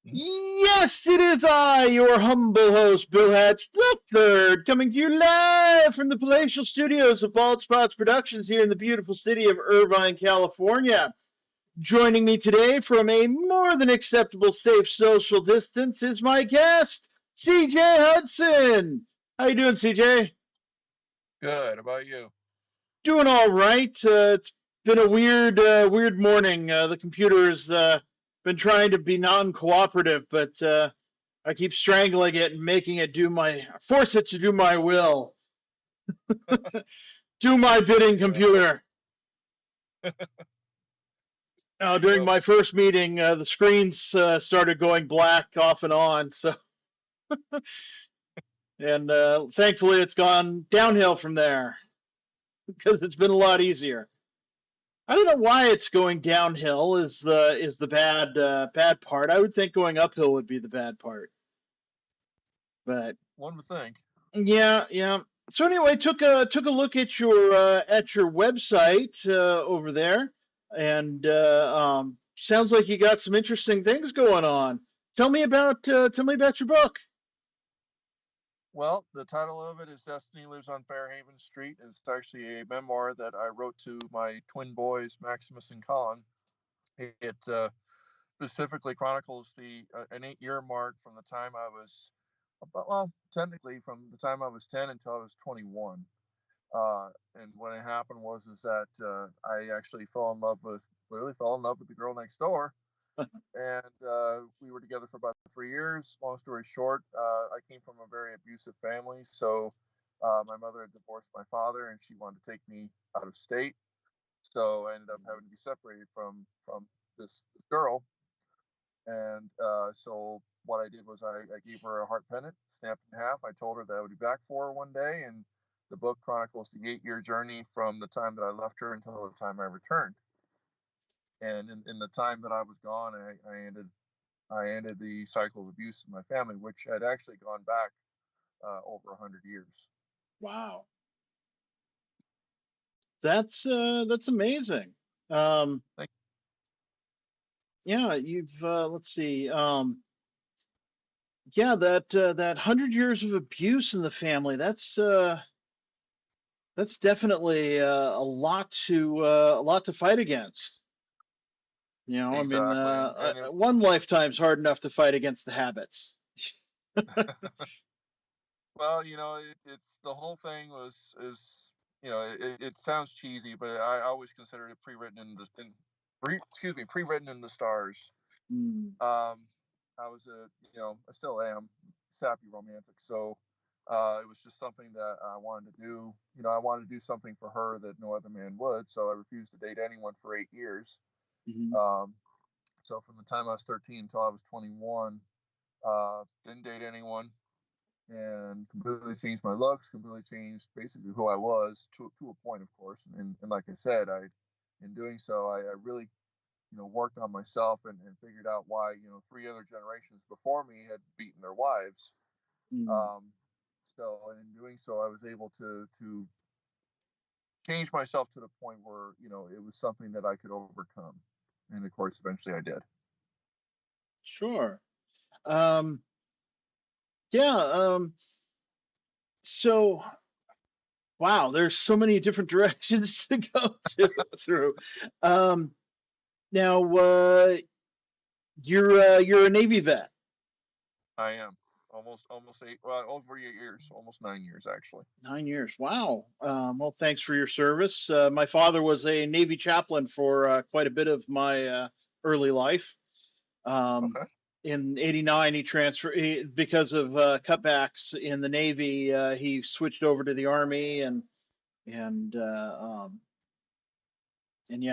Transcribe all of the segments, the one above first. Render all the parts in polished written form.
Yes, it is I, your humble host, Bill Hatch the Third, coming to you live from the palatial studios of Bald Spots Productions here in the beautiful city of Irvine, California. Joining me today from a more than acceptable safe social distance is my guest, CJ Hudson. How you doing, CJ? Good. How about you? Doing all right. It's been a weird morning. The computer's been trying to be non-cooperative, but I keep strangling it and making it force it to do my will. Do my bidding, Yeah. Well, computer. there you During go. my first meeting, the screens started going black off and on. And thankfully, it's gone downhill from there because it's been a lot easier. I don't know why it's going downhill. Is the bad part? I would think going uphill would be the bad part, but One would think. yeah, yeah. So anyway, took a look at your website over there, and sounds like you got some interesting things going on. Tell me about your book. Well, the title of it is Destiny Lives on Fairhaven Street. It's actually a memoir that I wrote to my twin boys, Maximus and Colin. It specifically chronicles the an 8-year mark from the time I was, well, technically from the time I was 10 until I was 21. And what had happened was is that I actually really fell in love with the girl next door, and we were together for about 3 years. Long story short, I came from a very abusive family, so my mother had divorced my father, and she wanted to take me out of state. So I ended up having to be separated from this girl, and so what I did was I gave her a heart pendant, snapped in half. I told her that I would be back for her one day, and the book chronicles the 8-year journey from the time that I left her until the time I returned. And in the time that I was gone, I ended the cycle of abuse in my family, which had actually gone back over 100 years. Wow, that's amazing. Um, Thank yeah, you've let's see. Yeah, that 100 years of abuse in the family. That's definitely a lot to fight against. you. I mean, Exactly, and it, one lifetime's hard enough to fight against the habits. well, it's the whole thing was is it sounds cheesy, but I always consider it pre-written pre-written in the stars. Mm. Um, I was I still am sappy romantic, so it was just something that I wanted to do. I wanted to do something for her that no other man would, so I refused to date anyone for 8 years. Mhm. Um, so from the time I was 13 until I was 21, didn't date anyone, and completely changed my looks, completely changed basically who I was to a point, of course. And like I said, in doing so, I really worked on myself and figured out why three other generations before me had beaten their wives. Mm. Um, so in doing so, I was able to change myself to the point where it was something that I could overcome, and of course, eventually I did. Sure. Um, yeah. So, wow, there's so many different directions to go through. Um, Now, you're a Navy vet. I am almost 8, well, over 8 years, almost 9 years actually. 9 years. Wow. Well, thanks for your service. My father was a Navy chaplain for quite a bit of my early life. Um, Okay. in '89, he transferred because of cutbacks in the Navy. He switched over to the Army, and and yeah,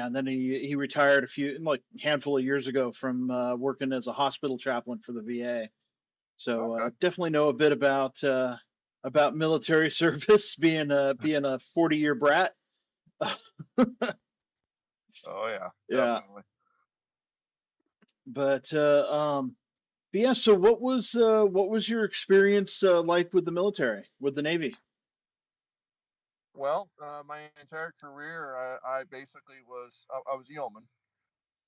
and then he retired like handful of years ago from working as a hospital chaplain for the VA. So Okay. definitely know a bit about military service, being a 40-year brat. Oh yeah, Yeah, definitely. but yeah. So what was your experience like with the military, with the Navy? Well, my entire career, I basically I was a yeoman.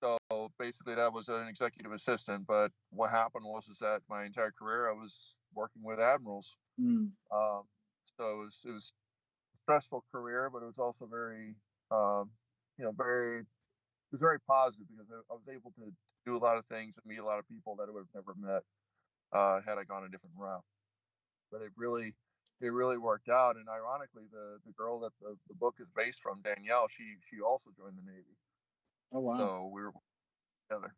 So basically, that was an executive assistant. But what happened was is that my entire career I was working with admirals. Mm. Um, so it was a stressful career, but it was also very um, very it was very positive because I was able to do a lot of things and meet a lot of people that I would have never met had I gone a different route. But it really worked out. And ironically, the girl that the book is based from, Danielle, she also joined the Navy. Oh wow, So we were together.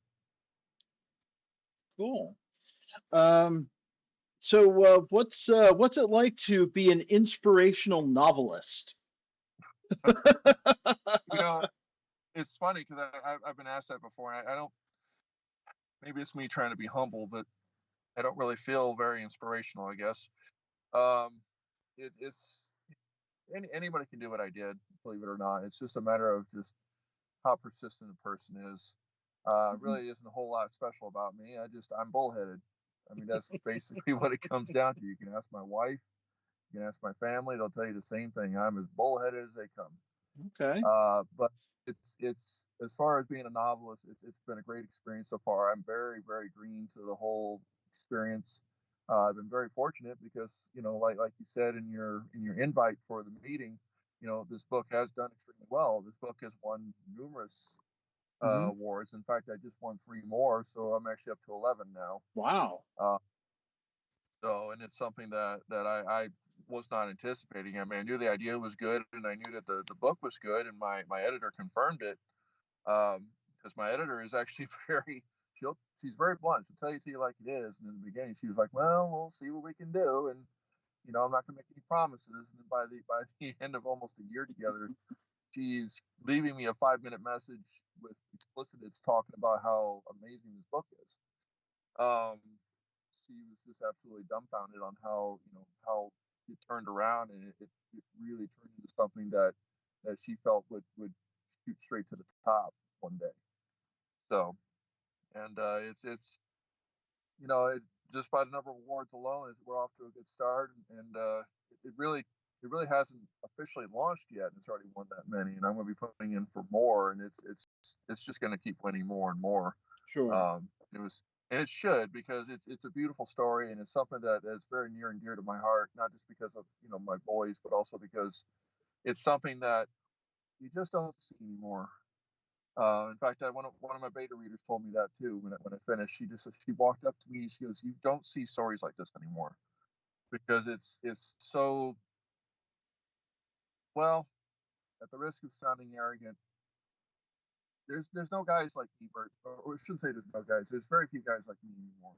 cool. Um, so what's it like to be an inspirational novelist? You know, it's funny because I've been asked that before, and I don't. Maybe it's me trying to be humble, but I don't really feel very inspirational. I guess um, it's anybody can do what I did, believe it or not. It's just a matter of just how persistent a person is. Mhm. Really isn't a whole lot special about me. I'm bullheaded. I mean, that's basically what it comes down to. You can ask my wife, you can ask my family; they'll tell you the same thing. I'm as bullheaded as they come. Okay. But it's as far as being a novelist, it's been a great experience so far. I'm very very green to the whole experience. I've been very fortunate because like you said in your invite for the meeting, this book has done extremely well. This book has won numerous Hmm. awards. In fact, I just won three more, so I'm actually up to 11 now. Wow. Uh, and it's something that I was not anticipating. I mean, I knew the idea was good, and I knew that the book was good, and my editor confirmed it. Because my editor is actually she's very blunt. She'll tell you to you like it is. And in the beginning, she was like, "Well, we'll see what we can do," and I'm not going to make any promises. And then by the end of almost a year together, she's leaving me a 5-minute message with explicits talking about how amazing this book is. Um, she was just absolutely dumbfounded on how it turned around, and it really turned into something that she felt would shoot straight to the top one day. So, and it's just by the number of awards alone, is we're off to a good start, and it really hasn't officially launched yet, and it's already won that many, and I'm going to be putting in for more, and it's just going to keep winning more and more. Sure. It was, and it should, because it's a beautiful story, and it's something that is very near and dear to my heart, not just because of my boys, but also because it's something that you just don't see anymore. In fact, one of my beta readers told me that too. When I finished, she walked up to me and she goes, "You don't see stories like this anymore because it's so well." At the risk of sounding arrogant, there's no guys like me, or I shouldn't say there's no guys. There's very few guys like me anymore,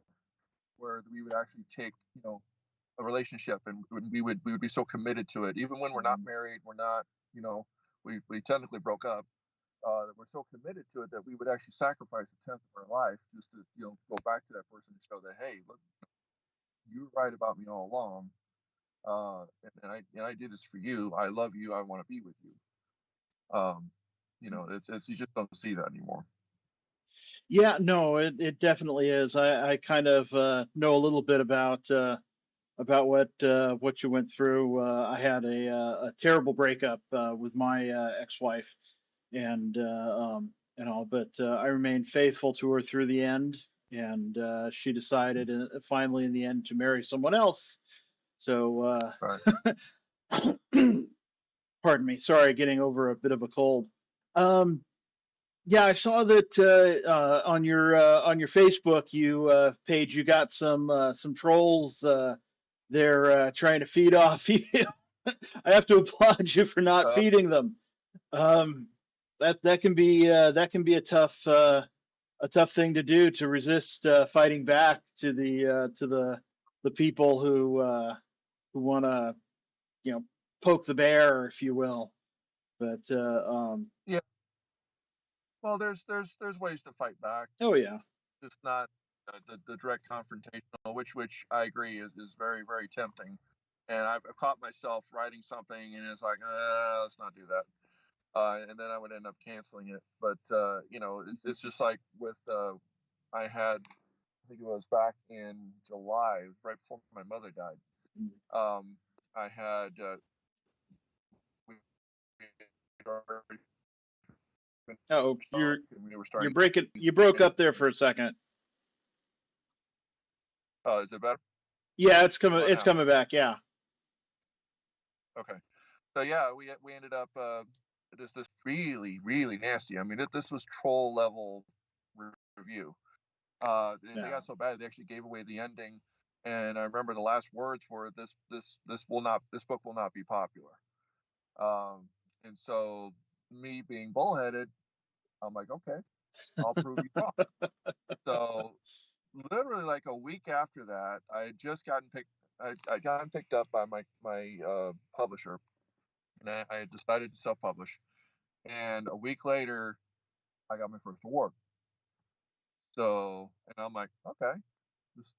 where we would actually take a relationship, and we would be so committed to it, even when we're not Mhm. married. We're not, you know, we technically broke up. That we're so committed to it that we would actually sacrifice a tenth of our life just to go back to that person and show that, hey, look, you were right about me all along, and I did this for you. I love you. I want to be with you. Um, it's you just don't see that anymore. Yeah, no, it definitely is. I kind of know a little bit about what you went through. I had a terrible breakup with my ex-wife, and all, but I remained faithful to her through the end. And she decided finally, in the end, to marry someone else. So, Right. pardon me. Sorry, getting over a bit of a cold. Um, yeah, I saw that on your Facebook page you got some trolls there trying to feed off you. I have to applaud you for not Uh, feeding them. Um, that can be a tough thing to do, to resist fighting back to the people who want to poke the bear, if you will. But yeah. Well, there's ways to fight back, oh yeah. just not the direct confrontational, which I agree is very very tempting. And I've caught myself writing something, and it's like, let's not do that. And then I would end up canceling it. But it's just like with I had, I think it was back in July, it was right before my mother died. Um, I had we had already Oh, truck, and we were you're starting breaking. to You broke get. up there for a second. Is it better? Yeah, it's coming. How about It's now? coming back. Yeah. Okay. So yeah, we ended up this really nasty. I mean, this was troll level review. They Yeah. got so bad they actually gave away the ending, and I remember the last words were this book will not be popular. And so me being bullheaded, I'm like, okay, I'll prove you wrong. So literally like a week after that, I had just gotten picked. I gotten picked up by my publisher, and I had decided to self publish. And a week later, I got my first award. So, and I'm like, okay,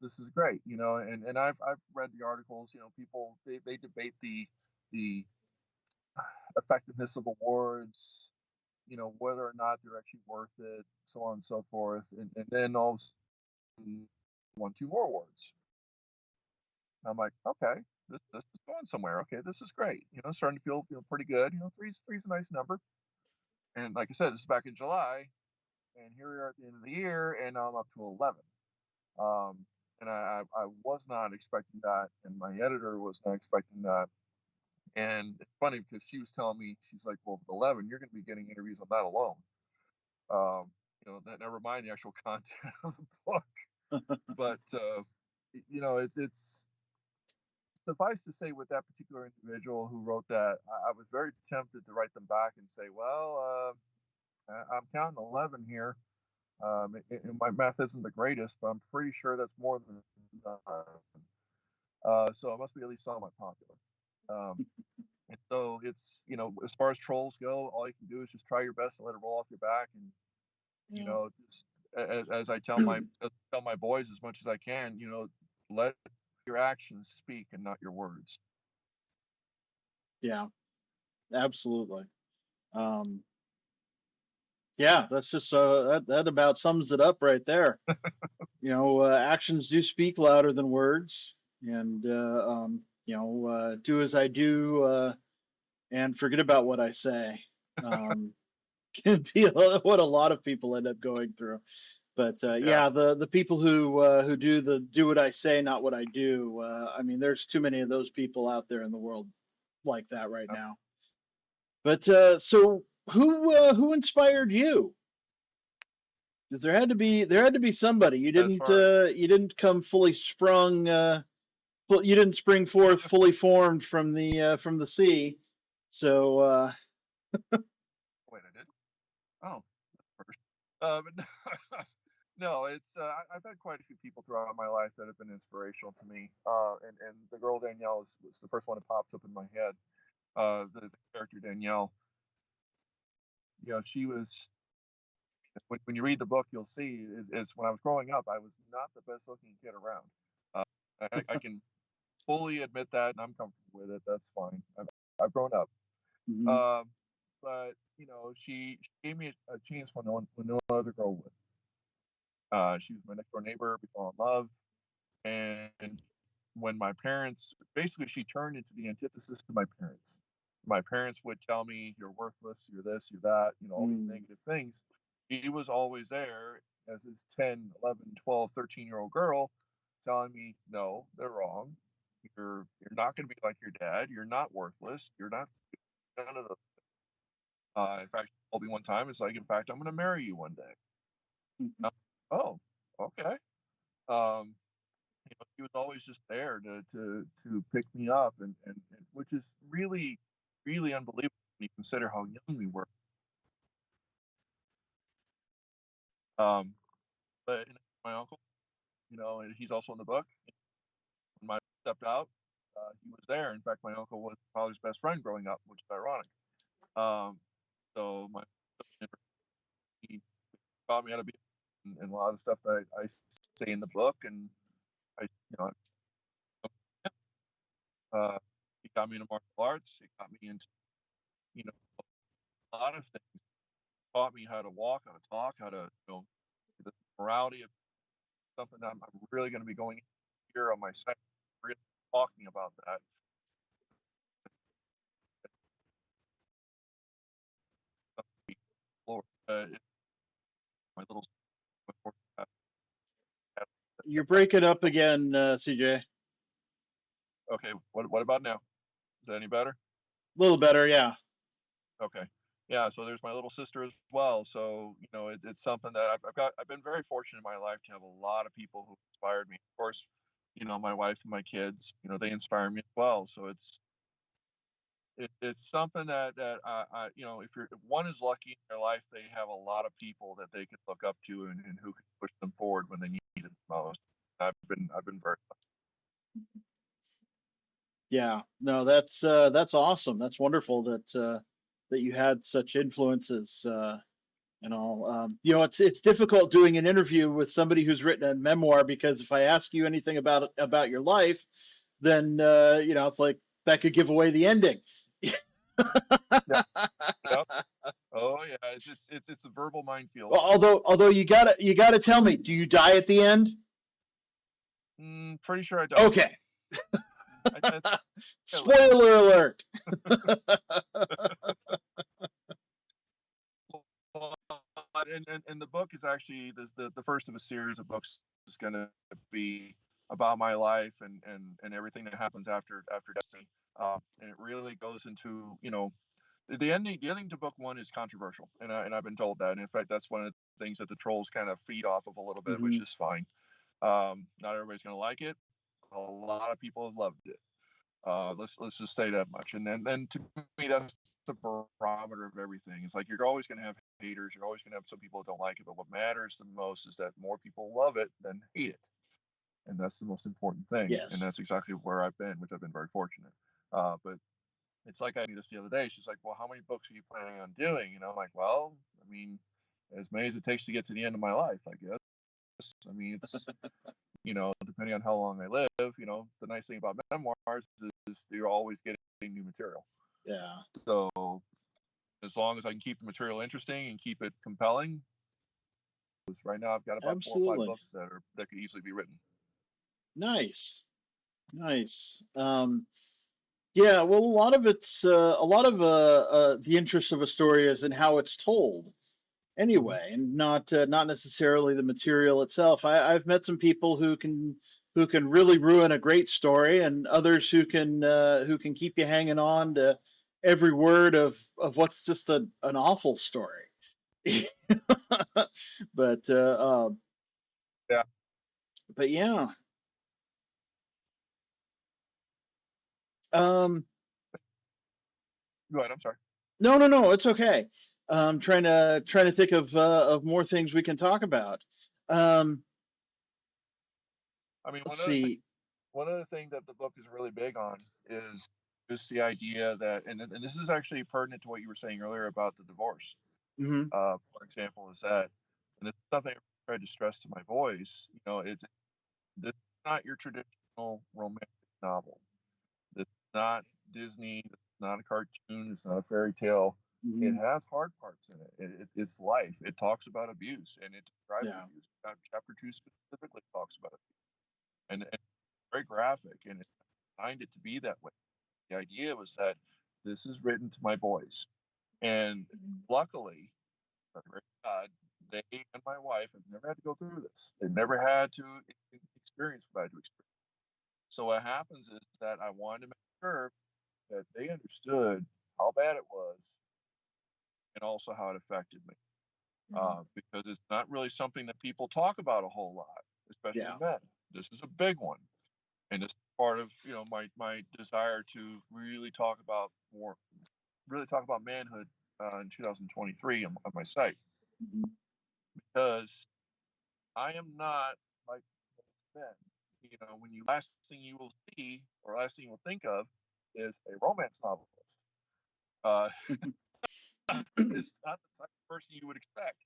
this is great, and I've read the articles. People they debate the effectiveness of awards, whether or not they're actually worth it, so on and so forth. And then all of a sudden, won two more awards. And I'm like, okay, this is going somewhere. Okay, this is great. Starting to feel pretty good. Three's a nice number. And like I said, this is back in July, and here we are at the end of the year, and now I'm up to 11. Um, and I was not expecting that, and my editor was not expecting that. And it's funny because she was telling me, she's like, well, with 11, you're going to be getting interviews on that alone. Never mind the actual content of the book. But, it's suffice to say, with that particular individual who wrote that, I was very tempted to write them back and say, well, I'm counting 11 here. My math isn't the greatest, but I'm pretty sure that's more than so it must be at least somewhat popular. And so it's, as far as trolls go, all you can do is just try your best to let it roll off your back, and Yeah. just as I tell my boys as much as I can, let your actions speak and not your words. Yeah. Absolutely. Um, yeah, that's just that about sums it up right there. Actions do speak louder than words, and do as I do and forget about what I say. Um, can be what a lot of people end up going through. But Yeah, yeah, the people who do what I say, not what I do. I mean, there's too many of those people out there in the world like that right now. But so who inspired you? Because there had to be somebody. You as didn't far as you didn't come fully sprung. You didn't spring forth fully formed from the sea. So wait, I did. Oh, first. But no, it's I've had quite a few people throughout my life that have been inspirational to me. And the girl Danielle was the first one that pops up in my head. The character Danielle, she was when you read the book, you'll see is when I was growing up, I was not the best looking kid around. Uh, I can fully admit that, and I'm comfortable with it. That's fine. I've grown up. mhm, Um, but she gave me a chance when no other girl would. She was my next door neighbor. We fell in love, and when my parents, basically, she turned into the antithesis to my parents. My parents would tell me, "You're worthless. You're this. You're that." All these mm, negative things. She was always there as this 10, 11, 12, 13-year-old girl telling me, "No, they're wrong. You're not going to be like your dad. You're not worthless. You're not none of the." In fact, she told me one time, it's like, "In fact, I'm going to marry you one day." mhm. Oh, okay. Um, he was always just there to pick me up, and which is really unbelievable when you consider how young we were. Um, but my uncle, and he's also in the book. When my stepped out, he was there. In fact, my uncle was my father's best friend growing up, which is ironic. Um, so he taught me how to be, and a lot of stuff that I say in the book, and I, uh, he got me into martial arts. He got me into, you know, a lot of things. Taught me how to walk, how to talk, how to, the morality of something that I'm really going to be going here on my site, really talking about that. my little. You're breaking up again, CJ. Okay, what about now? Is that any better? A little better, yeah. Okay. Yeah, so there's my little sister as well. So, it's something that I've been very fortunate in my life to have a lot of people who inspired me. Of course, my wife and my kids, they inspire me as well. So it's something if one is lucky in their life, they have a lot of people that they can look up to and who can push them forward when they need it the most. I've been very lucky. Yeah, no, that's awesome. That's wonderful that you had such influences and all. It's difficult doing an interview with somebody who's written a memoir because if I ask you anything about your life, then it's like that could give away the ending. Yeah. Yep. Oh yeah. It's a verbal minefield. Although you gotta tell me, do you die at the end? Pretty sure I don't. Okay. I Spoiler alert. and the book is actually the first of a series of books is going to be about my life and everything that happens after destiny. And it really goes into the ending to book one is controversial, and I've been told that. And in fact, that's one of the things that the trolls kind of feed off of a little bit, which Mm-hmm. is fine. Not everybody's going to like it. A lot of people have loved it. Let's just say that much. And then to me, that's the barometer of everything. It's like you're always going to have haters. You're always going to have some people that don't like it. But what matters the most is that more people love it than hate it, and that's the most important thing. And Yes. that's exactly where I've been, which I've been very fortunate. But it's like I knew this the other day. She's like, "Well, how many books are you planning on doing?" I'm like, "Well, I mean, as many as it takes to get to the end of my life, I guess. I mean, it's depending on how long I live, the nice thing about memoirs is you're always getting new material. Yeah. So as long as I can keep the material interesting and keep it compelling, right now I've got about 4 or 5 Absolutely. books that could easily be written. Nice. Nice. Yeah. Well, a lot of the interest of a story is in how it's told. Mm-hmm. Anyway, and not necessarily the material itself. I've met some people who can really ruin a great story, and others who can keep you hanging on to every word of what's just an awful story. but Yeah. but yeah. Um, Go ahead. I'm sorry. no, no, no, it's okay. Trying to think of more things we can talk about. Um, I mean, let's see. one other thing that the book is really big on is just the idea that, and this is actually pertinent to what you were saying earlier about the divorce. Hmm. For example, is that, and it's something I tried to stress to my boys. It's this is not your traditional romantic novel. This is not Disney. This is not a cartoon. It's not a fairy tale. It Hmm. has hard parts in it. It's life. It talks about abuse and it describes Yeah. abuse. Chapter two specifically talks about it, and it's very graphic, and it designed it to be that way. The idea was that this is written to my boys, and luckily, by the grace of God, they and my wife have never had to go through this. They've never had to experience what I had to experience. So what happens is that I wanted to make sure that they understood how bad it was and also how it affected me. Because it's not really something that people talk about a whole lot, especially Yeah. men. This is a big one, and this is part of my desire to really talk about manhood in 2023 on my site, Mhm. because I am not like most men. When you last thing you will see or last thing you will think of is a romance novelist. Uh, it's not the type of person you would expect.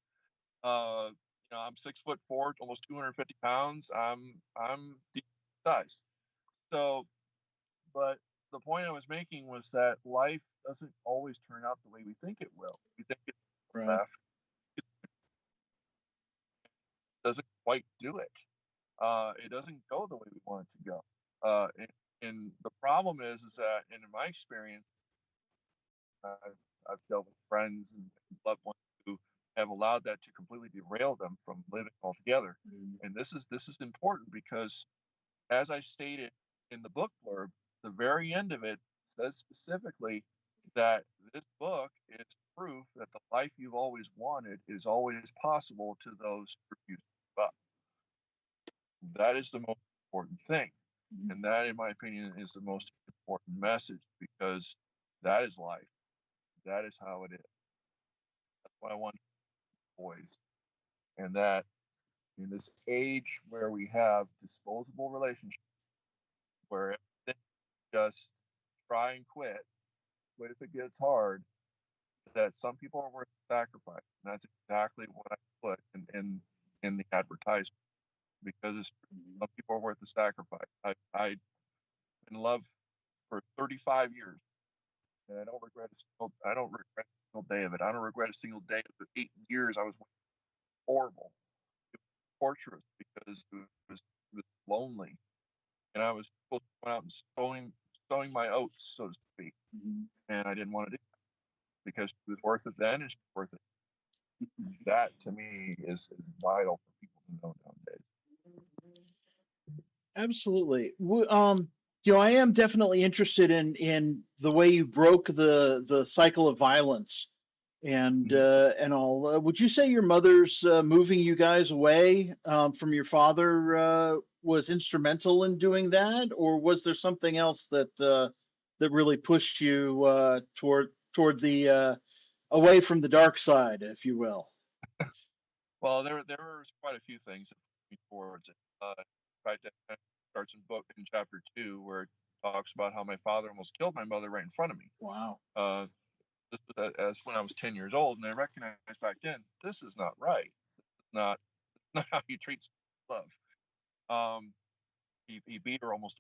Uh, I'm 6'4", almost 250 pounds. I'm decent sized. So, but the point I was making was that life doesn't always turn out the way we think it will. We think it Right. left, it doesn't quite do it. It doesn't go the way we want it to go. And the problem is that, and in my experience, I've, I've dealt with friends and loved ones who have allowed that to completely derail them from living altogether. And this is important because, as I stated in the book blurb, the very end of it says specifically that this book is proof that the life you've always wanted is always possible to those who refuse to give up. That is the most important thing. And that, in my opinion, is the most important message, because that is life. That is how it is. That's what I want boys. And that in this age where we have disposable relationships, where just try and quit if it gets hard, that some people are worth the sacrifice. And that's exactly what I put in the advertisement, because some people are worth the sacrifice. I've been in love for 35 years, and I don't regret a single day of it. I don't regret a single day of the 8 years I was horrible. It was torturous because it was lonely, and I was supposed to go out and sowing my oats, so to speak, and I didn't want to do it because she was worth it then, and she's worth it. That to me is vital for people to know nowadays. Absolutely. I am definitely interested in the way you broke the cycle of violence Mhm. and all. Would you say your mother's moving you guys away from your father was instrumental in doing that, or was there something else that really pushed you toward the away from the dark side, if you will? Well, there were quite a few things that pushed me towards it. In fact, that starts in chapter 2, where it talks about how my father almost killed my mother right in front of me. Wow. Uh, this was as when I was 10 years old, and I recognized back then this is not right. Not not how you treat love. Um, he beat her almost.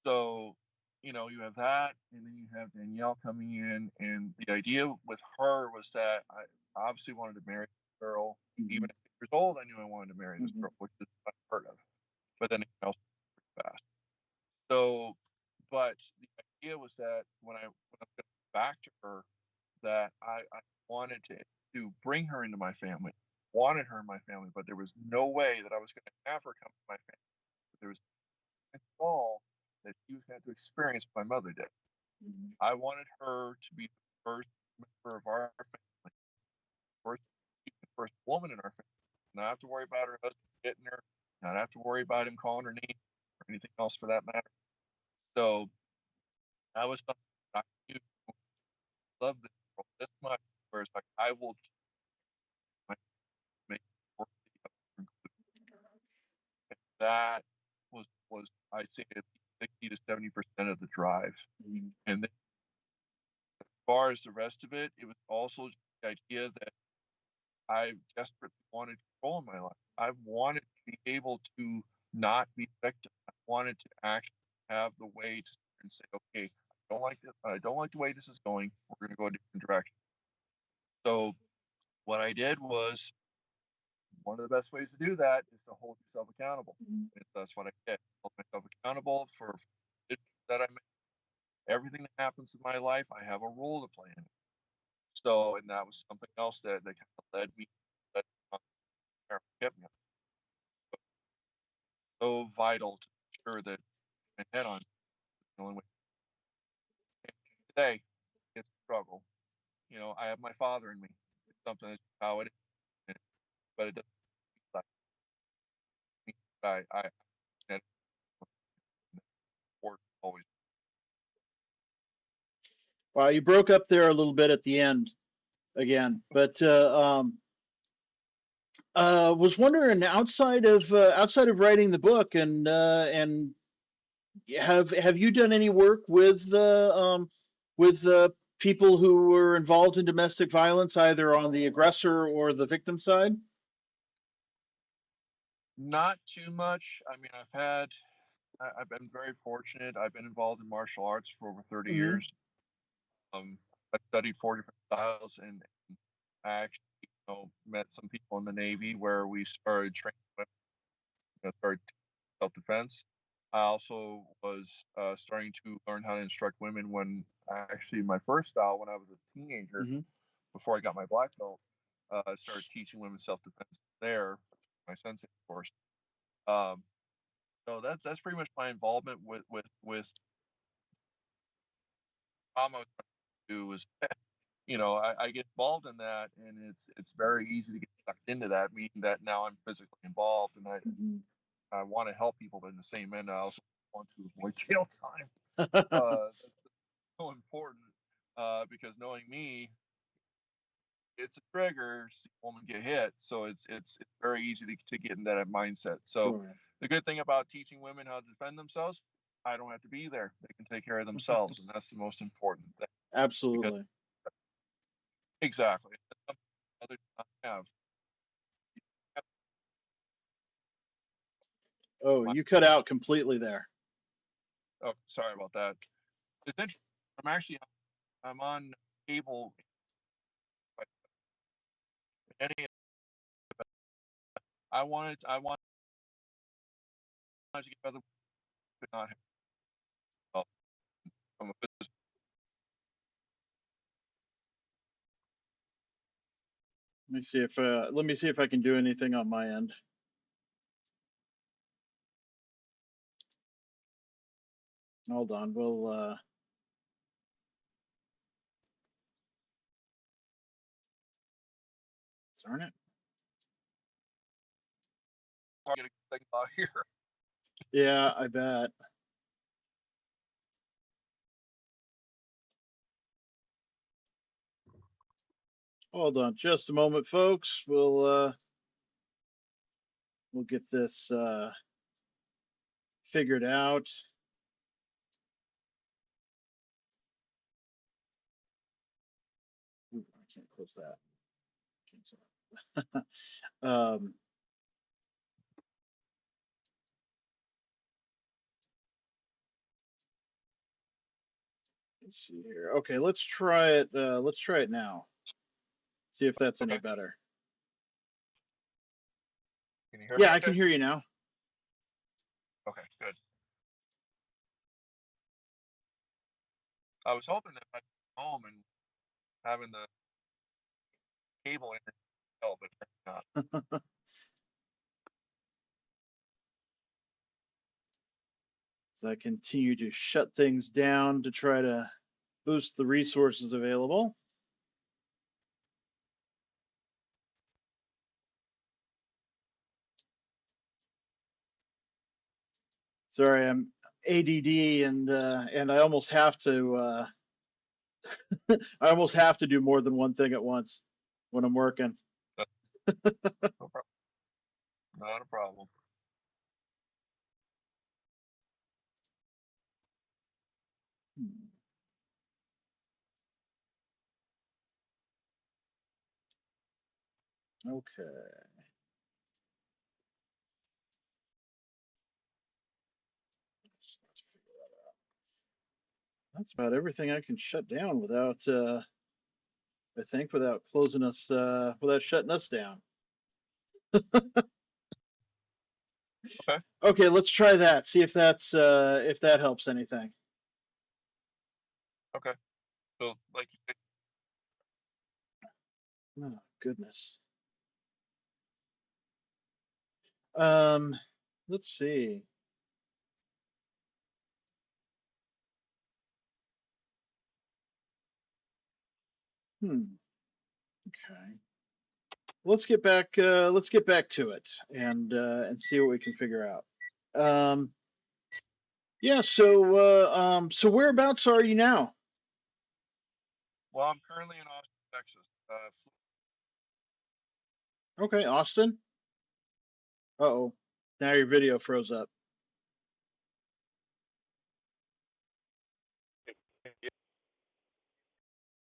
So, you have that, and then you have Danielle coming in, and the idea with her was that I obviously wanted to marry this girl. Even at 8 years old, I knew I wanted to marry this girl, which is unheard of. But then it else fast. So, but the idea was that when I got back to her, that I wanted to bring her into my family, wanted her in my family, but there was no way that I was going to have her come to my family. But there was all that she was going to experience what my mother did. I wanted her to be the first member of our family, first, the first woman in our family, not have to worry about her husband getting her, not have to worry about him calling her name or anything else for that matter. So that was something I knew I loved this girl this much, where it's like I will make it worthy of her inclusion. That was I'd say at least 60 to 70% of the drive. And then as far as the rest of it, it was also the idea that I desperately wanted control in my life. I wanted to be able to not be a victim. I wanted to actually have the way to sit and say, okay, I don't like this. I don't like the way this is going. We're going to go a different direction. So what I did was, one of the best ways to do that is to hold yourself accountable. And that's what I did. Hold myself accountable for that I make. Everything that happens in my life, I have a role to play in it. So, and that was something else that kind of led me on kept me so vital to make sure that my head on the only way. Today, it's a struggle. I have my father in me. It's something that's how it is, but it doesn't like me. I that work always. Well, you broke up there a little bit at the end again, but was wondering outside of writing the book and have you done any work with people who were involved in domestic violence, either on the aggressor or the victim side? Not too much. I mean, I've been very fortunate. I've been involved in martial arts for over 30 Hmm. years. I studied 4 different styles, and I actually, met some people in the Navy where we started training, started self defense. I also was starting to learn how to instruct women when actually my first style when I was a teenager Hmm. before I got my black belt. started teaching women self-defense there, my sensei course. So that's pretty much my involvement with trauma. Do is I get involved in that, and it's very easy to get sucked into that, meaning that now I'm physically involved, and I want to help people, but in the same end, I also want to avoid jail time. That's so important because knowing me, it's a trigger to see a woman get hit, so it's very easy to get in that mindset. So Sure. the good thing about teaching women how to defend themselves, I don't have to be there; they can take care of themselves, and that's the most important thing. Because Absolutely. exactly, others don't have. Oh, My, you cut out completely there. oh, sorry about that. It's interesting. I'm on cable. Any I wanted to get other could not have help from a physical. Let me see if I can do anything on my end. Hold on. We'll darn it. Get a good thing about here. Yeah, I bet. Hold on just a moment, folks. We'll get this figured out. Ooh, I can't close that. um, let's see here. Okay, let's try it. Let's try it now. See if that's any Okay, better. can you hear me? Yeah, I can Okay. hear you now. Okay, good. I was hoping that I'd be home and having the cable internet help, but not. As I continue to shut things down to try to boost the resources available. Sorry, I'm ADD and I almost have to I almost have to do more than one thing at once when I'm working. No problem. Not a problem. Okay. That's about everything I can shut down without I think without closing us without shutting us down. Okay. Okay, let's try that. See if that helps anything. Okay. So, like you said, Oh, goodness. Um, let's see. Hmm. Okay. Let's get back to it and see what we can figure out. Um, yeah, so whereabouts are you now? well, I'm currently in Austin, Texas. Okay, Austin. Uh-oh. Now your video froze up.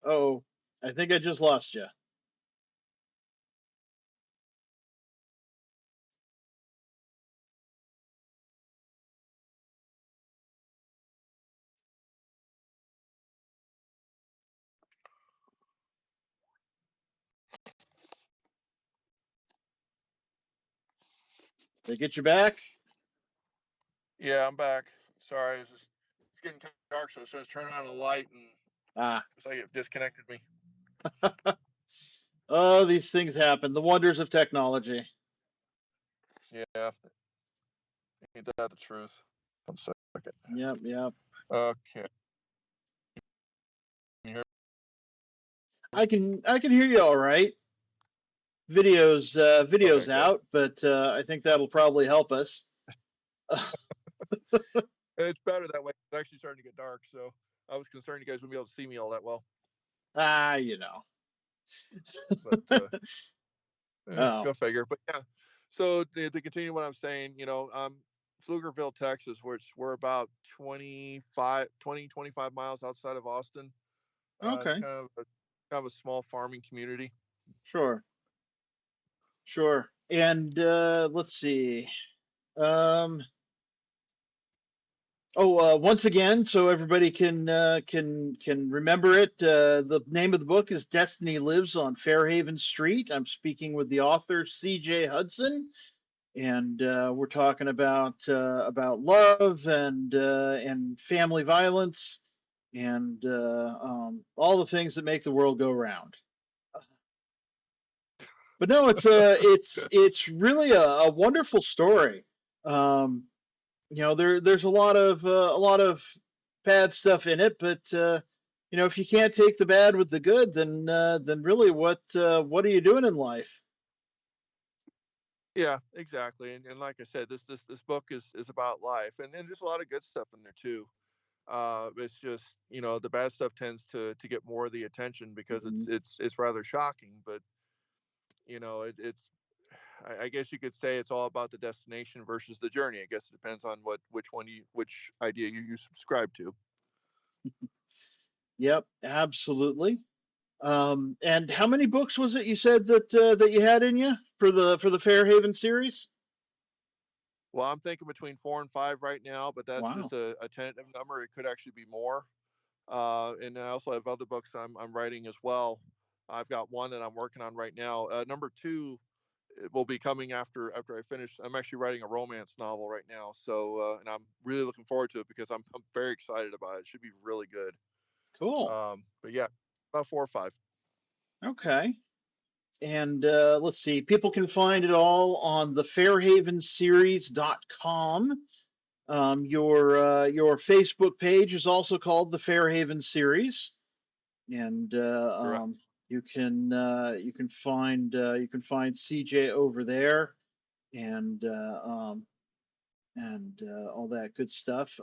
Oh, I think I just lost you. They get you back? Yeah, I'm back. Sorry, it's getting kind of dark, so it says turn on the light, and Ah, it's like it disconnected me. Oh, these things happen. The wonders of technology. Yeah, ain't that the truth? 1 second. Yep, yep. Okay. Can you hear I can hear you all right. Videos Okay, good. out, but I think that'll probably help us. It's better that way. It's actually starting to get dark, so I was concerned you guys wouldn't be able to see me all that well. You know. But Oh, go figure. But yeah, so to continue what I'm saying, Pflugerville, Texas, which we're about 25 miles outside of Austin. It's okay. kind of a small farming community. Sure, sure. And let's see. Um, once again, so everybody can remember it. The name of the book is Destiny Lives on Fairhaven Street. I'm speaking with the author C.J. Hudson, and we're talking about love and family violence and all the things that make the world go round. But no, it's really a wonderful story. Um, there's a lot of bad stuff in it, but if you can't take the bad with the good, then really what are you doing in life? Yeah, exactly. And like I said, this book is about life, and there's a lot of good stuff in there too. It's just the bad stuff tends to get more of the attention because Mhm. it's rather shocking, but it's I guess you could say it's all about the destination versus the journey. I guess it depends on which idea you subscribe to. Yep, absolutely. And how many books was it you said that you had in you for the Fairhaven series? Well, I'm thinking between 4 and 5 right now, but that's Wow. just a tentative number. It could actually be more. And I also have other books I'm writing as well. I've got one that I'm working on right now. Number two it will be coming after I finish. I'm actually writing a romance novel right now, so and I'm really looking forward to it because I'm very excited about it. It should be really good. Cool. But yeah, about 4 or 5. Okay. And let's see, people can find it all on the fairhavenseries.com. Your Facebook page is also called the Fairhaven Series, and Correct. you can find CJ over there, and all that good stuff.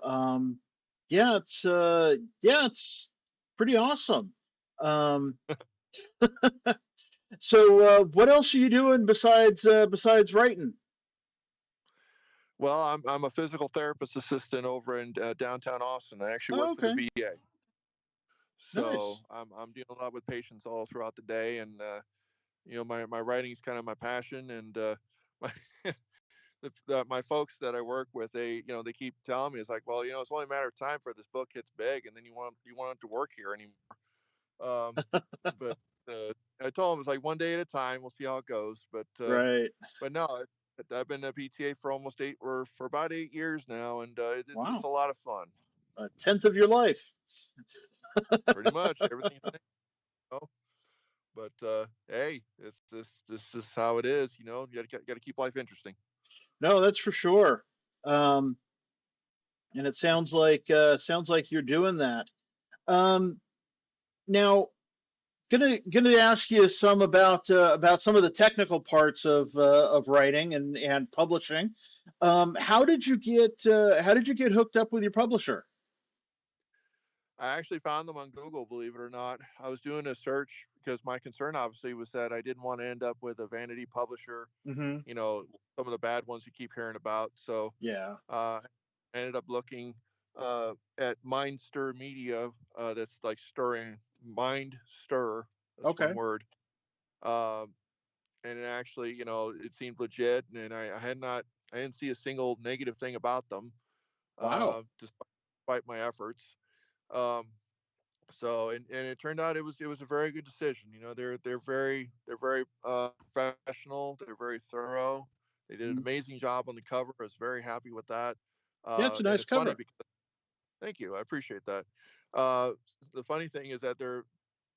Yeah, it's pretty awesome. Um, so what else are you doing besides writing? Well, I'm a physical therapist assistant over in downtown Austin. I actually Oh, work for the okay, VA, so nice. I'm dealing a lot with patients all throughout the day, and my writing is kind of my passion, and my my folks that I work with, they keep telling me it's like, well, it's only a matter of time for this book hits big, and then you want it to work here anymore. Um, but I told him it's like one day at a time. We'll see how it goes. Right. But no, I've been a PTA for almost or for about 8 years now, and it's Wow. a lot of fun. A tenth of your life. Pretty much everything. You know? But hey, it's this is how it is. You got to keep life interesting. No, that's for sure. Um, and it sounds like you're doing that. Um, now, gonna ask you some about some of the technical parts of writing and publishing. How did you get hooked up with your publisher? I actually found them on Google, believe it or not. I was doing a search because my concern obviously was that I didn't want to end up with a vanity publisher, Mm-hmm. some of the bad ones you keep hearing about. So Yeah. I ended up looking at Mind Stir Media. That's like stirring, Mind Stir. That's one Okay. word. Um, and it actually, it seemed legit, and I didn't see a single negative thing about them, Wow. despite my efforts. Um, so and it turned out it was a very good decision. They're very professional. They're very thorough. They did an Mhm. amazing job on the cover. I was very happy with that. Yeah, it's a And nice it's funny cover. because thank you, I appreciate that. Uh, the funny thing is that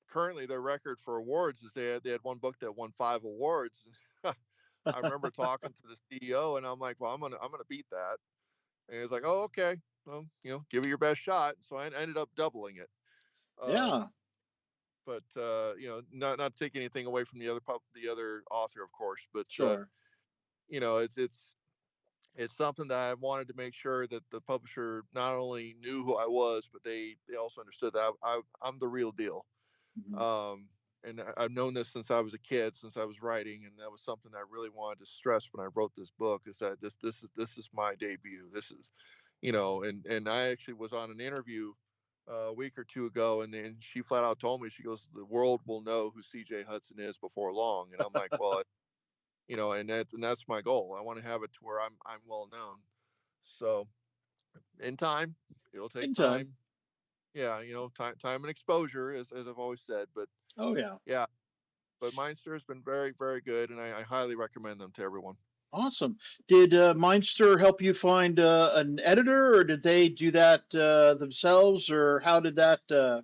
currently their record for awards is they had one book that won 5 awards. I remember talking to the CEO, and I'm like, well, I'm gonna beat that. And he's like, oh, okay, well, give it your best shot. So I ended up doubling it. Yeah, But not take anything away from the other author, of course. But sure. it's something that I wanted to make sure that the publisher not only knew who I was, but they also understood that I'm the real deal. Mhm. Um, and I've known this since I was a kid, since I was writing, and that was something I really wanted to stress when I wrote this book. Is that this is my debut. This is, and I actually was on an interview a week or two ago, and then she flat out told me, she goes, the world will know who C.J. Hudson is before long. And I'm like, well, and that's my goal. I want to have it to where I'm well known. So in time, it'll take In time. time. Yeah, time and exposure, as I've always said. But Oh yeah. yeah, but Mindster has been very, very good, and I highly recommend them to everyone. Awesome. Did Mindster help you find an editor, or did they do that themselves, or how did that?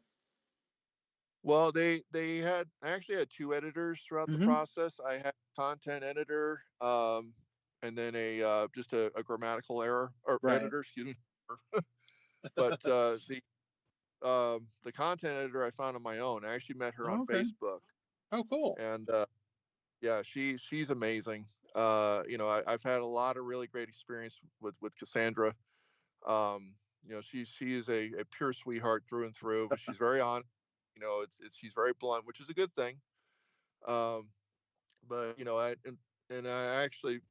Well, they had I actually had 2 editors throughout the Hmm. process. I had a content editor, and then a just a grammatical error or Right. editor, excuse me. But the content editor I found on my own. I actually met her on Okay. Facebook, Oh, cool. and yeah, she's amazing. I've had a lot of really great experience with Cassandra. She is a pure sweetheart through and through, but she's very honest. It's she's very blunt, which is a good thing. Um, but and I actually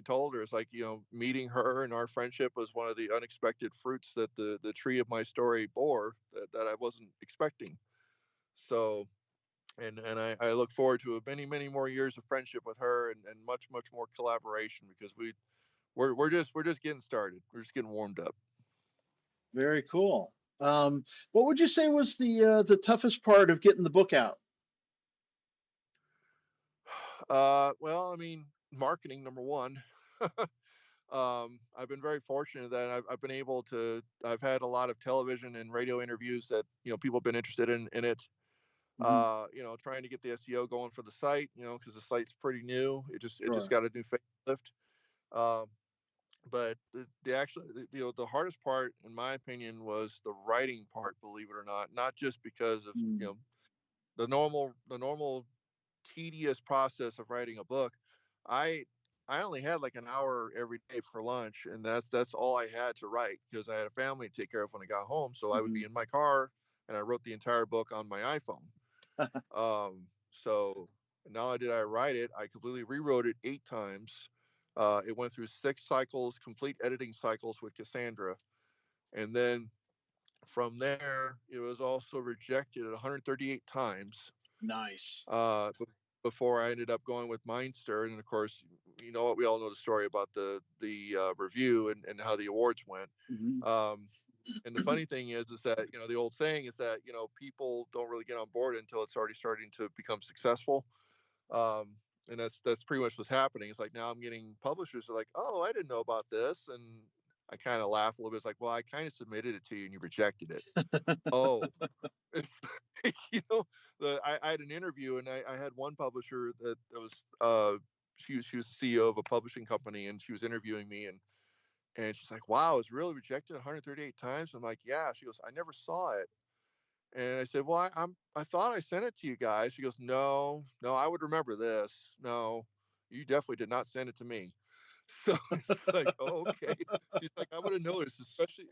told her, it's like, meeting her and our friendship was one of the unexpected fruits that the tree of my story bore that I wasn't expecting. So and I look forward to many, many more years of friendship with her, and much, much more collaboration, because we're just getting started. We're just getting warmed up. Very cool. What would you say was the toughest part of getting the book out? Well, I mean, marketing, number one. I've been very fortunate that I've been able to. I've had a lot of television and radio interviews that people have been interested in it. Hmm. Trying to get the SEO going for the site. Because the site's pretty new. It just Sure. got a new facelift. Um, but the actually the hardest part, in my opinion, was the writing part. Believe it or not, not just because of Mm. the normal tedious process of writing a book. I i only had like an hour every day for lunch, and that's all I had to write, because I had a family to take care of when I got home. So I would be Hmm. in my car, and I wrote the entire book on my iPhone. So not only did I write it, I completely rewrote it 8 times. It went through 6 cycles, complete editing cycles with Cassandra. And then from there, it was also rejected at 138 times, Nice. uh, before I ended up going with Mindster. And of course, what, we all know the story about the review, and how the awards went. Hmm. Um, and the funny thing is that the old saying is that people don't really get on board until it's already starting to become successful. Um, and that's pretty much what's happening. It's like, now I'm getting publishers that are like, oh, I didn't know about this, and I kind of laugh a little bit. It's like, well, I kind of submitted it to you and you rejected it. Oh, it's like, I had an interview, and I had one publisher that was she was the CEO of a publishing company, and she was interviewing me, and she's like, wow, it's really rejected 138 times. I'm like, yeah. She goes, I never saw it. And I said, well, I thought I sent it to you guys. She goes, no, no, I would remember this. No, you definitely did not send it to me. So it's like, oh, okay. She's like, I would have noticed, especially,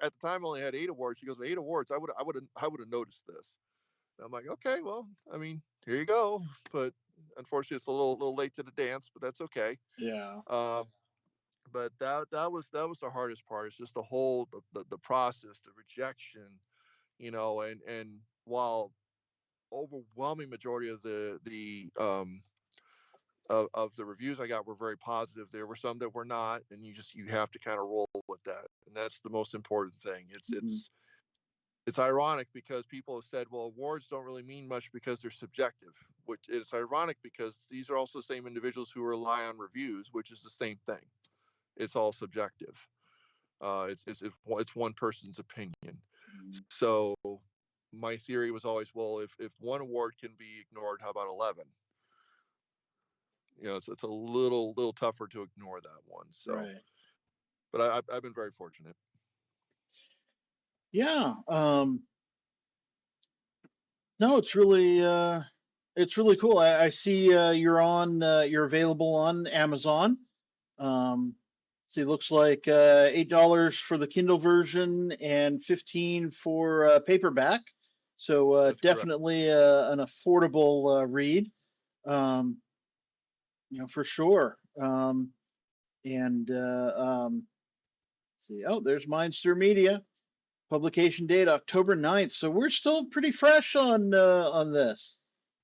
at the time I only had 8 awards. She goes, 8 awards, I would have noticed this. And I'm like, okay, well, I mean, here you go. But unfortunately, it's a little late to the dance, but that's okay. Yeah. Um, but that was the hardest part. It's just the whole the process, the rejection, and while overwhelming majority of of the reviews I got were very positive, there were some that were not, and you have to kind of roll with that, and that's the most important thing. It's Hmm. it's it's ironic, because people have said, well, awards don't really mean much because they're subjective, which is ironic, because these are also the same individuals who rely on reviews, which is the same thing. It's all subjective. It's one person's opinion. So my theory was always, well, if one award can be ignored, how about 11? It's a little tougher to ignore that one. So, Right. but I've been very fortunate. Yeah. No, it's really cool. I see you're available on Amazon. See, looks like $8 for the Kindle version and 15 for paperback. So That's correct. definitely an affordable read. Um, for sure. And let's see. Oh, there's Mindster Media. Publication date October 9th. So we're still pretty fresh on this.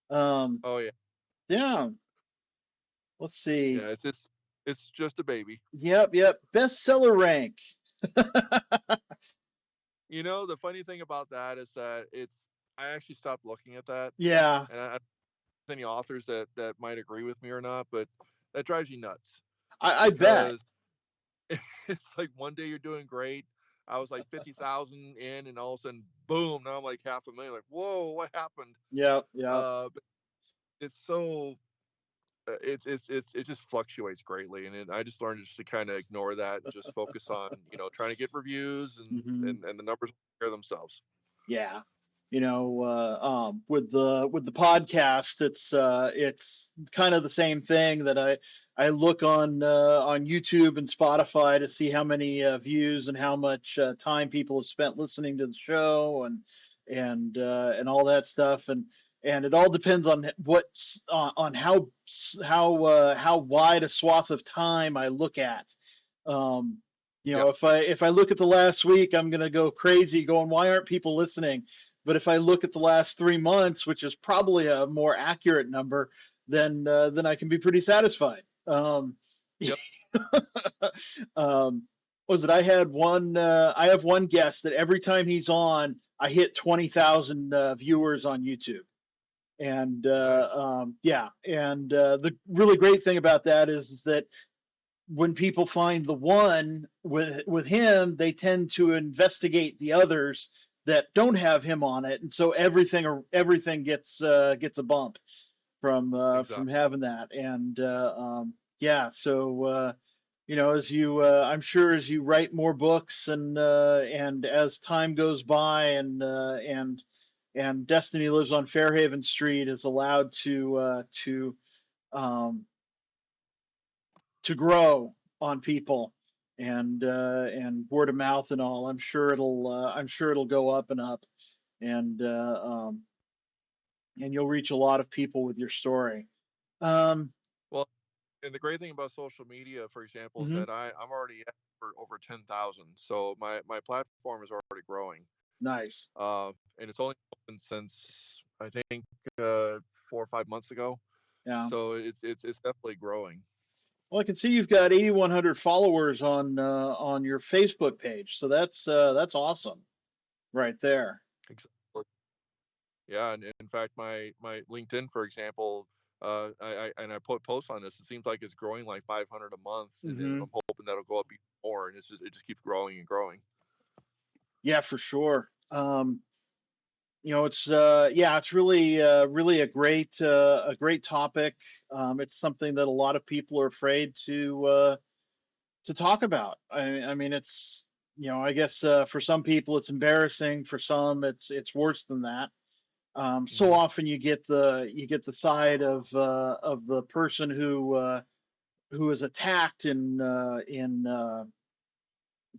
Um, Oh yeah, yeah. Let's see. yeah. It's just a baby. Yep. Bestseller rank. The funny thing about that is that I actually stopped looking at that, Yeah, and I any authors that might agree with me or not, but that drives you nuts I bet. because it's like one day you're doing great. I was like 50,000 in, and all of a sudden, boom! Now I'm like 500,000. Like, whoa, what happened? Yep. But it's so it just fluctuates greatly, and I just learned just to kind of ignore that and just focus on trying to get reviews, and Hmm. and the numbers care themselves. Yeah. With the podcast, it's kind of the same thing that I look on YouTube and Spotify to see how many views and how much time people have spent listening to the show and all that stuff, and it all depends on on how wide a swath of time I look at. Um, Yep, if I look at the last week, I'm gonna go crazy, going, "Why aren't people listening?" But if I look at the last 3 months, which is probably a more accurate number, then I can be pretty satisfied. yep, um, was it? I have one guest that every time he's on, I hit 20,000 viewers on YouTube. And nice. yeah, and the really great thing about that is that when people find the one with him, they tend to investigate the others that don't have him on it, and so everything gets a bump from Exactly. having that. And yeah, so as I'm sure as you write more books and as time goes by and Destiny Lives on Fairhaven Street is allowed um, to grow on people and word of mouth and all. I'm sure it'll go up and up, and and you'll reach a lot of people with your story. Um, Well, and the great thing about social media, for example, is mhm, that I'm already at over 10,000. So my platform is already growing. nice. And it's only open since I think 4 or 5 months ago. Yeah. So it's definitely growing. Well, I can see you've got 8,100 followers on your Facebook page, so that's awesome, right there. Exactly. Yeah, and in fact, my LinkedIn, for example, I put posts on this. It seems like it's growing like 500 a month, and Hmm. I'm hoping that'll go up even more. And it just keeps growing and growing. Yeah, for sure. It's yeah, it's really a great topic. It's something that a lot of people are afraid to talk about. I mean, it's I guess for some people it's embarrassing. For some, it's worse than that. So Hmm. often you get the side of the person who is attacked in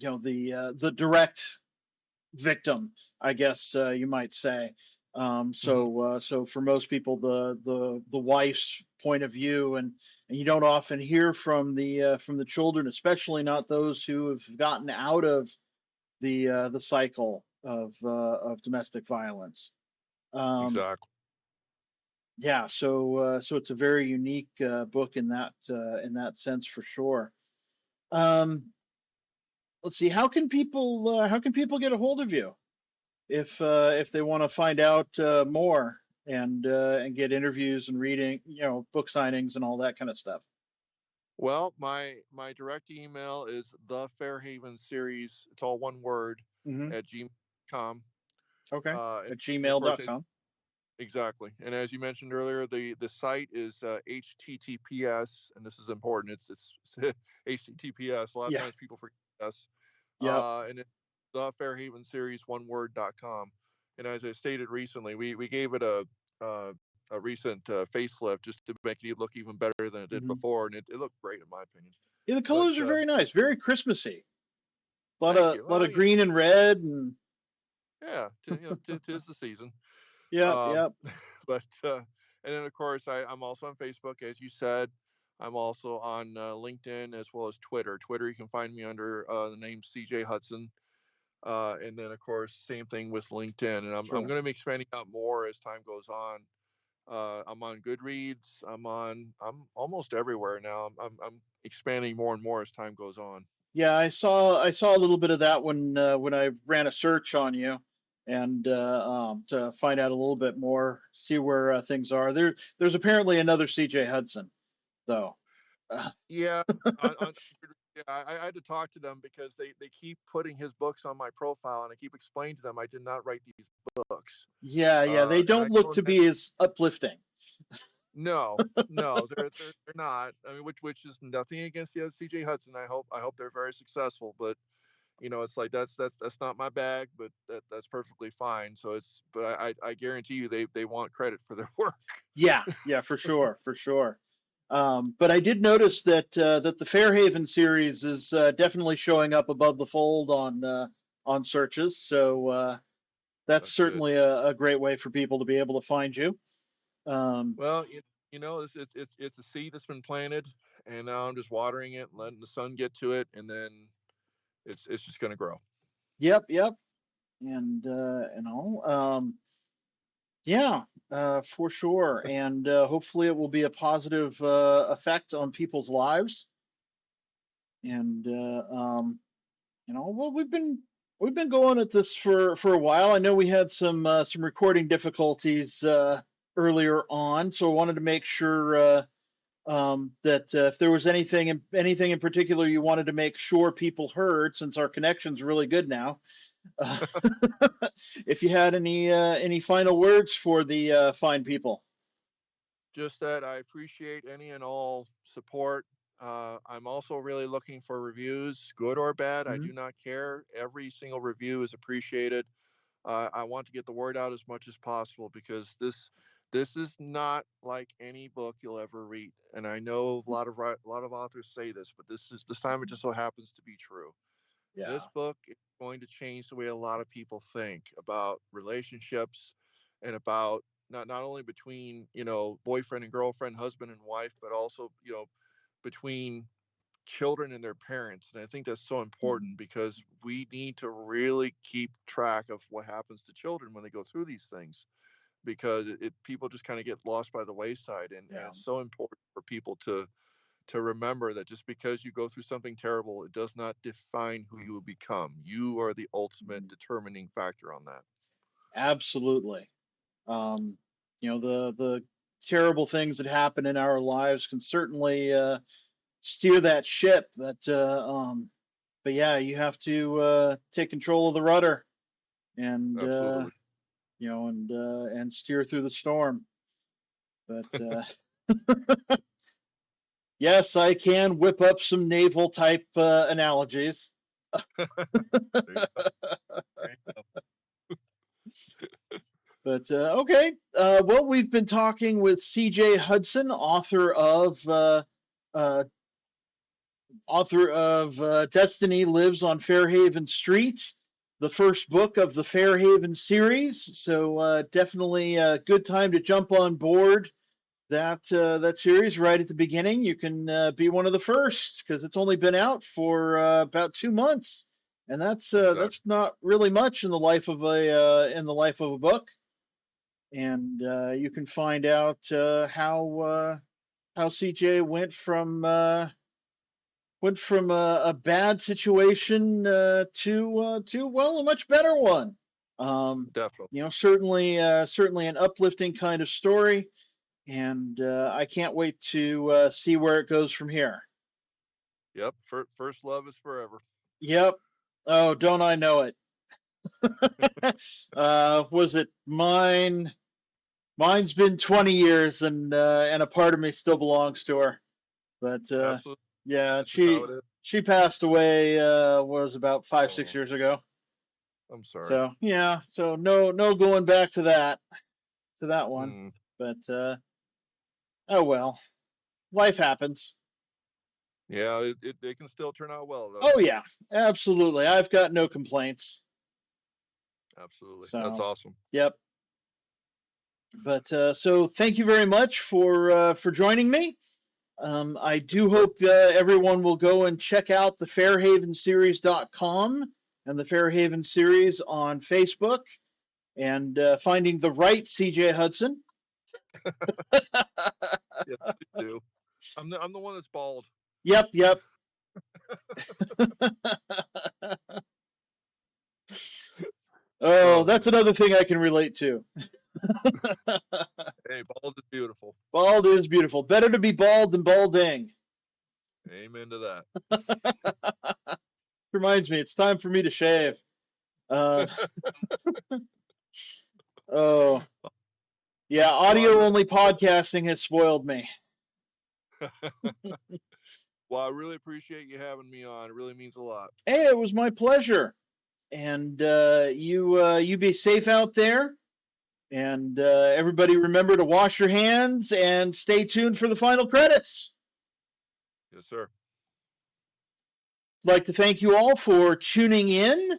the direct victim, I guess you might say. Hmm. So for most people, the wife's point of view, and you don't often hear from the children, especially not those who have gotten out of the cycle of domestic violence. Um, Exactly. yeah, so it's a very unique book in that sense for sure. Um, let's see, how can people get a hold of you if they want to find out more and get interviews and reading, book signings and all that kind of stuff. Well, my direct email is the Fairhaven series. It's all one word Hmm. at gmail.com. Okay. And At of course, gmail.com. exactly. And as you mentioned earlier, the site is HTTPS, and this is important. It's HTTPS. A lot of Yeah. times people forget this. Yep. And it's the Fairhaven Series one word.com. And as I stated recently, we gave it a recent facelift just to make it look even better than it did Hmm. before, and it looked great in my opinion. Yeah, the But colors are very nice, very Christmassy. thank you. Lot Well, of green and red and yeah, tis the season. yep, Um, yep. but and then of course I'm also on Facebook, as you said. I'm also on LinkedIn as well as Twitter. Twitter, you can find me under the name CJ Hudson. And then of course, same thing with LinkedIn. And I'm Sure. going to be expanding out more as time goes on. I'm on Goodreads. I'm almost everywhere now. I'm expanding more and more as time goes on. Yeah, I saw a little bit of that when I ran a search on you, and to find out a little bit more, see where things are. There's apparently another CJ Hudson, though. Uh, Yeah, on yeah, I had to talk to them because they keep putting his books on my profile, and I keep explaining to them I did not write these books. yeah, yeah, they And I don't look told to them, be as uplifting. no, no, they're not. I mean, which is nothing against the other CJ Hudson. I hope they're very successful, but it's like that's not my bag, but that's perfectly fine. So but I guarantee you they want credit for their work. Yeah, yeah, for sure, for sure. But I did notice that the Fairhaven series is definitely showing up above the fold on searches. So that's That's good. certainly a great way for people to be able to find you. Um, Well, it's a seed that's been planted, and now I'm just watering it, letting the sun get to it, and then it's just going to grow. yep, yep, and all. Yeah, for sure, and hopefully it will be a positive effect on people's lives. And well, we've been going at this for a while. I know we had some recording difficulties earlier on, so I wanted to make sure that if there was anything in particular you wanted to make sure people heard, since our connection's really good now. Uh, if you had any final words for the fine people. Just that I appreciate any and all support. I'm also really looking for reviews, good or bad. I Mhm. do not care. Every single review is appreciated. I want to get the word out as much as possible because this is not like any book you'll ever read. And I know a lot of authors say this, but this time it just so happens to be true. This Yeah. book is going to change the way a lot of people think about relationships and about not only between boyfriend and girlfriend, husband and wife, but also between children and their parents. And I think that's so important because we need to really keep track of what happens to children when they go through these things because people just kind of get lost by the wayside, and Yeah. it's so important for people to remember that just because you go through something terrible, it does not define who you will become. You are the ultimate determining factor on that. Absolutely. Um, the terrible things that happen in our lives can certainly steer that ship. But yeah, you have to take control of the rudder and Absolutely. and steer through the storm. But yes, I can whip up some naval type analogies. There you go. There you go. But okay, well, we've been talking with C.J. Hudson, uh, author of Destiny Lives on Fairhaven Street, the first book of the Fairhaven series. So definitely a good time to jump on board that series right at the beginning. You can be one of the first because it's only been out for about 2 months, and Exactly. that's not really much in the life of a book. And you can find out how CJ went from a bad situation to well, a much better one. Definitely. Certainly an uplifting kind of story, and I can't wait to see where it goes from here. Yep. First love is forever. Yep. Oh, don't I know it? Was it mine? Mine's been 20 years, and a part of me still belongs to her. But Absolutely. yeah, That's just how it is. she passed away was about 5-6 Oh, years ago. I'm sorry. So yeah, so no going back to that one. Mm. But oh well, life happens. Yeah, they can still turn out well, though. Oh yeah, absolutely. I've got no complaints. Absolutely. That's So awesome. yep. But so thank you very much for joining me. I Yes, do sir. hope everyone will go and check out the fairhavenseries.com and the Fairhaven series on Facebook and finding the right CJ Hudson. Yes, please do. I'm the one that's bald. Yep, yep. Oh, Oh that's man. another thing I can relate to. Hey, bald is beautiful. Bald is beautiful. Better to be bald than balding. Amen to that. Reminds me, it's time for me to shave. Uh, oh, yeah, Well, I audio really only podcasting has spoiled me. well, I really appreciate you having me on. It really means a lot. Hey, it was my pleasure. And you be safe out there. And everybody remember to wash your hands and stay tuned for the final credits. Yes, sir. I'd like to thank you all for tuning in.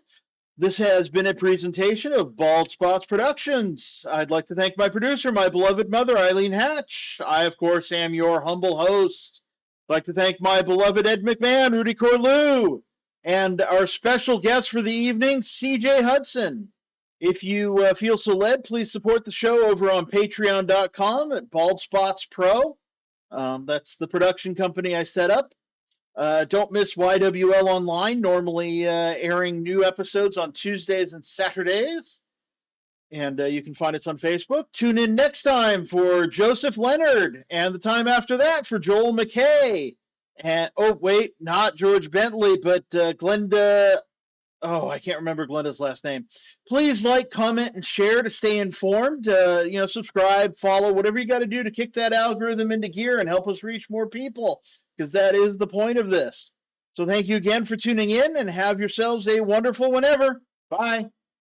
This has been a presentation of Bald Spots Productions. I'd like to thank my producer, my beloved mother, Eileen Hatch. I, of course, am your humble host. I'd like to thank my beloved Ed McMahon, Rudy Corlew, and our special guest for the evening, CJ Hudson. If you feel so led, please support the show over on patreon.com at Bald Spots Pro. That's the production company I set up. Don't miss YWL Online, normally airing new episodes on Tuesdays and Saturdays. And you can find us on Facebook. Tune in next time for Joseph Leonard, and the time after that for Joel McKay. And oh, wait, not George Bentley, but Glenda. Oh, I can't remember Glenda's last name. Please like, comment, and share to stay informed. Subscribe, follow, whatever you got to do to kick that algorithm into gear and help us reach more people, because that is the point of this. So thank you again for tuning in, and have yourselves a wonderful whenever. Bye.